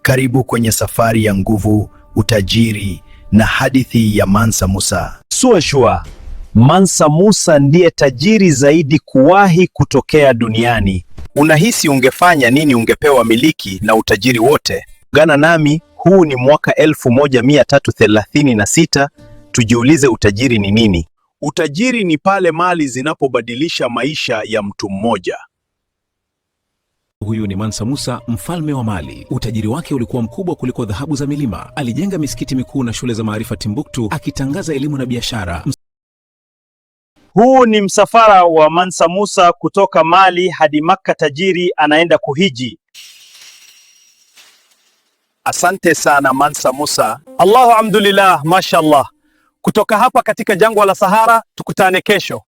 Karibu kwenye safari ya nguvu, utajiri na hadithi ya Mansa Musa. Suashua, Mansa Musa ndiye tajiri zaidi kuwahi kutokea duniani. Unahisi ungefanya nini ungepewa miliki na utajiri wote? Ungana nami, huu ni mwaka 1336, tujiulize utajiri ni nini? Utajiri ni pale mali zinapobadilisha maisha ya mtu mmoja. Huyu ni Mansa Musa, mfalme wa Mali. Utajiri wake ulikuwa mkubwa kuliko dhahabu za milima. Alijenga misikiti mikuu na shule za maarifa Timbuktu, akitangaza elimu na biashara. Huu ni msafara wa Mansa Musa kutoka Mali hadi Makka. Tajiri anaenda kuhiji. Asante sana Mansa Musa. Allahu hamdulillah, mashallah. Kutoka hapa katika jangwa la Sahara, tukutane kesho.